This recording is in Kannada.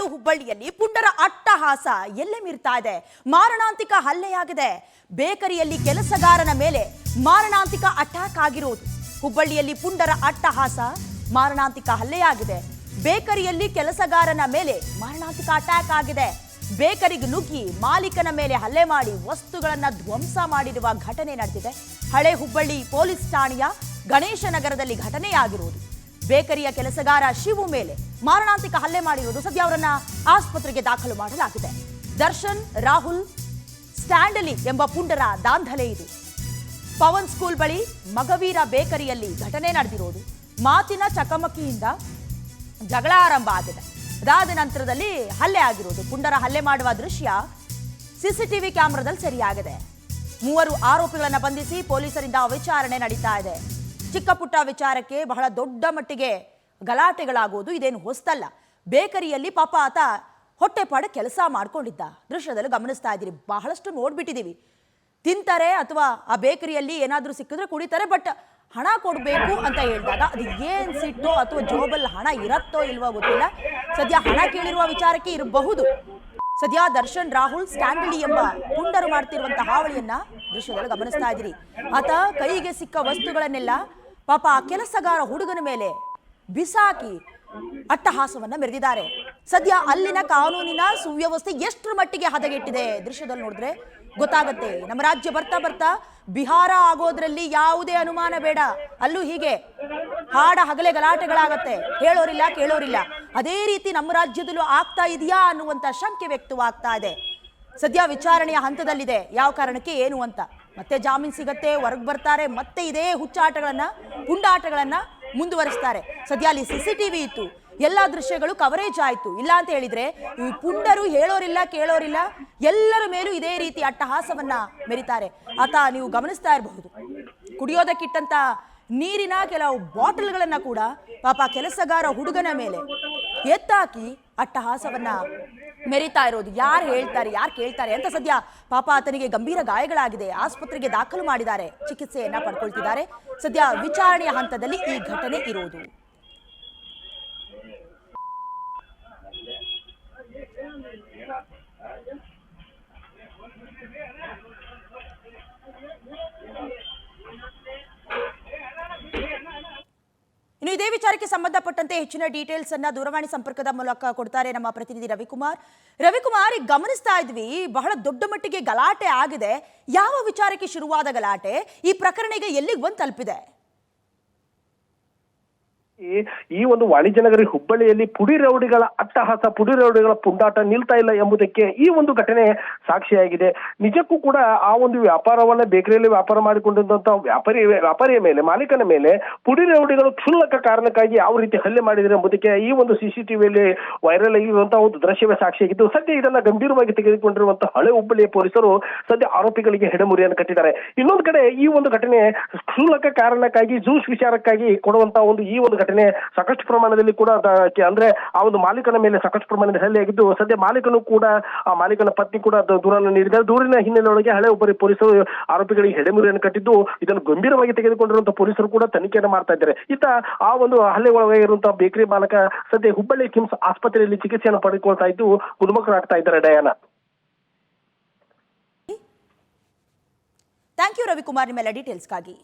ತಮಿಳುನಾಡು ಹುಬ್ಬಳ್ಳಿಯಲ್ಲಿ ಪುಂಡರ ಅಟ್ಟಹಾಸ ಎಲ್ಲೆ ಮೀರ್ತಾ ಇದೆ. ಮಾರಣಾಂತಿಕ ಹಲ್ಲೆಯಾಗಿದೆ. ಬೇಕರಿಯಲ್ಲಿ ಕೆಲಸಗಾರನ ಮೇಲೆ ಮಾರಣಾಂತಿಕ ಅಟ್ಯಾಕ್ ಆಗಿರುವುದು. ಹುಬ್ಬಳ್ಳಿಯಲ್ಲಿ ಪುಂಡರ ಅಟ್ಟಹಾಸ ಮಾರಣಾಂತಿಕ ಹಲ್ಲೆಯಾಗಿದೆ. ಬೇಕರಿಯಲ್ಲಿ ಕೆಲಸಗಾರನ ಮೇಲೆ ಮಾರಣಾಂತಿಕ ಅಟ್ಯಾಕ್ ಆಗಿದೆ. ಬೇಕರಿಗೆ ನುಗ್ಗಿ ಮಾಲೀಕನ ಮೇಲೆ ಹಲ್ಲೆ ಮಾಡಿ ವಸ್ತುಗಳನ್ನ ಧ್ವಂಸ ಮಾಡಿರುವ ಘಟನೆ ನಡೆದಿದೆ. ಹಳೆ ಹುಬ್ಬಳ್ಳಿ ಪೊಲೀಸ್ ಠಾಣೆಯ ಗಣೇಶ ನಗರದಲ್ಲಿ ಘಟನೆಯಾಗಿರುವುದು. ಬೇಕರಿಯ ಕೆಲಸಗಾರ ಶಿವು ಮೇಲೆ ಮಾರಣಾಂತಿಕ ಹಲ್ಲೆ ಮಾಡಿರುವುದು. ಸದ್ಯ ಅವರನ್ನ ಆಸ್ಪತ್ರೆಗೆ ದಾಖಲು ಮಾಡಲಾಗಿದೆ. ದರ್ಶನ್, ರಾಹುಲ್, ಸ್ಟ್ಯಾಂಡಲಿ ಎಂಬ ಪುಂಡರ ದಾಂಧಲೆ ಇದು. ಪವನ್ ಸ್ಕೂಲ್ ಬಳಿ ಮಗವೀರ ಬೇಕರಿಯಲ್ಲಿ ಘಟನೆ ನಡೆದಿರುವುದು. ಮಾತಿನ ಚಕಮಕಿಯಿಂದ ಜಗಳ ಆರಂಭ ಆಗಿದೆ. ಅದಾದ ನಂತರದಲ್ಲಿ ಹಲ್ಲೆ ಆಗಿರುವುದು. ಪುಂಡರ ಹಲ್ಲೆ ಮಾಡುವ ದೃಶ್ಯ ಸಿಸಿಟಿವಿ ಕ್ಯಾಮೆರಾದಲ್ಲಿ ಸೆರೆಯಾಗಿದೆ. 3 ಆರೋಪಿಗಳನ್ನು ಬಂಧಿಸಿ ಪೊಲೀಸರಿಂದ ವಿಚಾರಣೆ ನಡೀತಾ ಇದೆ. ಚಿಕ್ಕ ಪುಟ್ಟ ವಿಚಾರಕ್ಕೆ ಬಹಳ ದೊಡ್ಡ ಮಟ್ಟಿಗೆ ಗಲಾಟೆಗಳಾಗುವುದು ಇದೇನು ಹೊಸ್ತಲ್ಲ. ಬೇಕರಿಯಲ್ಲಿ ಪಾಪ ಆತ ಹೊಟ್ಟೆಪಾಡ ಕೆಲಸ ಮಾಡ್ಕೊಂಡಿದ್ದ. ದೃಶ್ಯದಲ್ಲಿ ಗಮನಿಸ್ತಾ ಇದ್ದೀರಿ. ಬಹಳಷ್ಟು ನೋಡ್ಬಿಟ್ಟಿದ್ದೀವಿ. ತಿಂತಾರೆ ಅಥವಾ ಆ ಬೇಕರಿಯಲ್ಲಿ ಏನಾದರೂ ಸಿಕ್ಕಿದ್ರೆ ಕುಡಿತಾರೆ. ಬಟ್ ಹಣ ಕೊಡಬೇಕು ಅಂತ ಹೇಳಿದಾಗ ಅದು ಏನ್ ಸಿಟ್ಟೋ ಅಥವಾ ಜೋಬಲ್ ಹಣ ಇರತ್ತೋ ಇಲ್ವೋ ಗೊತ್ತಿಲ್ಲ. ಸದ್ಯ ಹಣ ಕೇಳಿರುವ ವಿಚಾರಕ್ಕೆ ಇರಬಹುದು. ಸದ್ಯ ದರ್ಶನ್, ರಾಹುಲ್, ಸ್ಟ್ಯಾಂಡಲಿ ಎಂಬ ಪುಂಡರು ಮಾಡ್ತಿರುವಂತಹ ಹಾವಳಿಯನ್ನ ದೃಶ್ಯದಲ್ಲಿ ಗಮನಿಸ್ತಾ ಇದ್ದೀರಿ. ಆತ ಕೈಗೆ ಸಿಕ್ಕ ವಸ್ತುಗಳನ್ನೆಲ್ಲ ಪಾಪ ಆ ಕೆಲಸಗಾರ ಹುಡುಗನ ಮೇಲೆ ಬಿಸಾಕಿ ಅಟ್ಟಹಾಸವನ್ನ ಮೆರೆದಿದ್ದಾರೆ. ಸದ್ಯ ಅಲ್ಲಿನ ಕಾನೂನಿನ ಸುವ್ಯವಸ್ಥೆ ಎಷ್ಟರ ಮಟ್ಟಿಗೆ ಹದಗೆಟ್ಟಿದೆ ದೃಶ್ಯದಲ್ಲಿ ನೋಡಿದ್ರೆ ಗೊತ್ತಾಗತ್ತೆ. ನಮ್ಮ ರಾಜ್ಯ ಬರ್ತಾ ಬರ್ತಾ ಬಿಹಾರ ಆಗೋದ್ರಲ್ಲಿ ಯಾವುದೇ ಅನುಮಾನ ಬೇಡ. ಅಲ್ಲೂ ಹೀಗೆ ಹಾಡ ಹಗಲೇ ಗಲಾಟೆಗಳಾಗತ್ತೆ. ಹೇಳೋರಿಲ್ಲ ಕೇಳೋರಿಲ್ಲ. ಅದೇ ರೀತಿ ನಮ್ಮ ರಾಜ್ಯದಲ್ಲೂ ಆಗ್ತಾ ಇದೆಯಾ ಅನ್ನುವಂತ ಶಂಕೆ ವ್ಯಕ್ತವಾಗ್ತಾ ಇದೆ. ಸದ್ಯ ವಿಚಾರಣೆಯ ಹಂತದಲ್ಲಿದೆ. ಯಾವ ಕಾರಣಕ್ಕೆ ಏನು ಅಂತ. ಮತ್ತೆ ಜಾಮೀನು ಸಿಗತ್ತೆ, ಹೊರಗೆ ಬರ್ತಾರೆ, ಮತ್ತೆ ಇದೇ ಹುಚ್ಚಾಟಗಳನ್ನ ಪುಂಡಾಟಗಳನ್ನ ಮುಂದುವರಿಸ್ತಾರೆ. ಸದ್ಯ ಅಲ್ಲಿ ಸಿಸಿಟಿವಿ ಇತ್ತು. ಎಲ್ಲಾ ದೃಶ್ಯಗಳು ಕವರೇಜ್ ಆಯ್ತು. ಇಲ್ಲ ಅಂತ ಹೇಳಿದ್ರೆ ಈ ಪುಂಡರು ಹೇಳೋರಿಲ್ಲ ಕೇಳೋರಿಲ್ಲ. ಎಲ್ಲರ ಮೇಲೂ ಇದೇ ರೀತಿ ಅಟ್ಟಹಾಸವನ್ನ ಮೆರಿತಾರೆ. ಆತ ನೀವು ಗಮನಿಸ್ತಾ ಇರಬಹುದು. ಕುಡಿಯೋದಕ್ಕಿಟ್ಟಂತ ನೀರಿನ ಕೆಲವು ಬಾಟಲ್ಗಳನ್ನ ಕೂಡ ಪಾಪ ಕೆಲಸಗಾರ ಹುಡುಗನ ಮೇಲೆ ಎತ್ತಾಕಿ ಅಟ್ಟಹಾಸವನ್ನ ಮೆರಿತಾ ಇರೋದು. ಯಾರು ಹೇಳ್ತಾರೆ, ಯಾರು ಕೇಳ್ತಾರೆ ಅಂತ. ಸದ್ಯ ಪಾಪ ಆತನಿಗೆ ಗಂಭೀರ ಗಾಯಗಳಾಗಿದೆ. ಆಸ್ಪತ್ರೆಗೆ ದಾಖಲು ಮಾಡಿದ್ದಾರೆ. ಚಿಕಿತ್ಸೆಯನ್ನ ಪಡ್ಕೊಳ್ತಿದ್ದಾರೆ. ಸದ್ಯ ವಿಚಾರಣೆಯ ಹಂತದಲ್ಲಿ ಈ ಘಟನೆ ಇರೋದು. ಇನ್ನು ಇದೇ ವಿಚಾರಕ್ಕೆ ಸಂಬಂಧಪಟ್ಟಂತೆ ಹೆಚ್ಚಿನ ಡೀಟೇಲ್ಸ್ ಅನ್ನ ದೂರವಾಣಿ ಸಂಪರ್ಕದ ಮೂಲಕ ಕೊಡ್ತಾರೆ ನಮ್ಮ ಪ್ರತಿನಿಧಿ ರವಿಕುಮಾರ್. ಈಗ ಗಮನಿಸ್ತಾ ಇದ್ವಿ, ಬಹಳ ದೊಡ್ಡ ಮಟ್ಟಿಗೆ ಗಲಾಟೆ ಆಗಿದೆ. ಯಾವ ವಿಚಾರಕ್ಕೆ ಶುರುವಾದ ಗಲಾಟೆ? ಈ ಪ್ರಕರಣ ಈಗ ಎಲ್ಲಿಗೆ ಬಂದು ತಲುಪಿದೆ? ಈ ಒಂದು ವಾಣಿಜ್ಯ ನಗರಿ ಹುಬ್ಬಳ್ಳಿಯಲ್ಲಿ ಪುಡಿ ರೌಡಿಗಳ ಅಟ್ಟಹಾಸ, ಪುಡಿ ರೌಡಿಗಳ ಪುಂಡಾಟ ನಿಲ್ತಾ ಇಲ್ಲ ಎಂಬುದಕ್ಕೆ ಈ ಒಂದು ಘಟನೆ ಸಾಕ್ಷಿಯಾಗಿದೆ. ನಿಜಕ್ಕೂ ಕೂಡ ಆ ಒಂದು ವ್ಯಾಪಾರವನ್ನ ಬೇಕರಿಯಲ್ಲಿ ವ್ಯಾಪಾರ ಮಾಡಿಕೊಂಡಿದ್ದಂತ ವ್ಯಾಪಾರಿಯ ಮೇಲೆ, ಮಾಲೀಕನ ಮೇಲೆ ಪುಡಿ ರೌಡಿಗಳು ಕ್ಷುಲ್ಲಕ ಕಾರಣಕ್ಕಾಗಿ ಯಾವ ರೀತಿ ಹಲ್ಲೆ ಮಾಡಿದರೆ ಎಂಬುದಕ್ಕೆ ಈ ಒಂದು ಸಿಸಿಟಿವಿಯಲ್ಲಿ ವೈರಲ್ ಆಗಿರುವಂತಹ ಒಂದು ದೃಶ್ಯವೇ ಸಾಕ್ಷಿಯಾಗಿದ್ದು, ಸದ್ಯ ಇದನ್ನ ಗಂಭೀರವಾಗಿ ತೆಗೆದುಕೊಂಡಿರುವಂತಹ ಹಳೆ ಹುಬ್ಬಳ್ಳಿಯ ಪೊಲೀಸರು ಸದ್ಯ ಆರೋಪಿಗಳಿಗೆ ಹೆಡೆಮುರಿಯನ್ನು ಕಟ್ಟಿದ್ದಾರೆ. ಇನ್ನೊಂದು ಕಡೆ ಈ ಒಂದು ಘಟನೆ ಕ್ಷುಲ್ಲಕ ಕಾರಣಕ್ಕಾಗಿ, ಜ್ಯೂಸ್ ವಿಚಾರಕ್ಕಾಗಿ ಕೊಡುವಂತಹ ಒಂದು ಈ ಒಂದು ಘಟನೆ ಸಾಕಷ್ಟು ಪ್ರಮಾಣದಲ್ಲಿ ಕೂಡ ಅಂದ್ರೆ ಆ ಒಂದು ಮಾಲೀಕನ ಮೇಲೆ ಸಾಕಷ್ಟು ಪ್ರಮಾಣದಲ್ಲಿ ಹಲ್ಲೆ ಆಗಿದ್ದು, ಸದ್ಯ ಮಾಲೀಕನು ಕೂಡ, ಆ ಮಾಲೀಕನ ಪತ್ನಿ ಕೂಡ ದೂರನ್ನು ನೀಡಿದ್ದಾರೆ. ದೂರಿನ ಹಿನ್ನೆಲೆಯೊಳಗೆ ಹಳೆ ಒಬ್ಬರಿ ಪೊಲೀಸರು ಆರೋಪಿಗಳಿಗೆ ಹೆಡೆಮುರಿಯನ್ನು ಕಟ್ಟಿದ್ದು, ಇದನ್ನು ಗಂಭೀರವಾಗಿ ತೆಗೆದುಕೊಂಡಿರುವಂತಹ ಪೊಲೀಸರು ಕೂಡ ತನಿಖೆಯನ್ನು ಮಾಡ್ತಾ ಇದ್ದಾರೆ. ಇತ್ತ ಆ ಒಂದು ಹಲ್ಲೆ ಒಳಗಾಗಿರುವಂತಹ ಬೇಕರಿ ಮಾಲಕ ಸದ್ಯ ಹುಬ್ಬಳ್ಳಿ ಕಿಮ್ಸ್ ಆಸ್ಪತ್ರೆಯಲ್ಲಿ ಚಿಕಿತ್ಸೆಯನ್ನು ಪಡೆದುಕೊಳ್ತಾ ಇದ್ದು ಗುಣಮುಖರಾಗ್ತಾ ಇದ್ದಾರೆ. ಡಯಾನ, ಥ್ಯಾಂಕ್ ಯು ರವಿಕುಮಾರ್ ನಿಮ್ಮೆಲ್ಲ ಡೀಟೇಲ್ಸ್ಗಾಗಿ.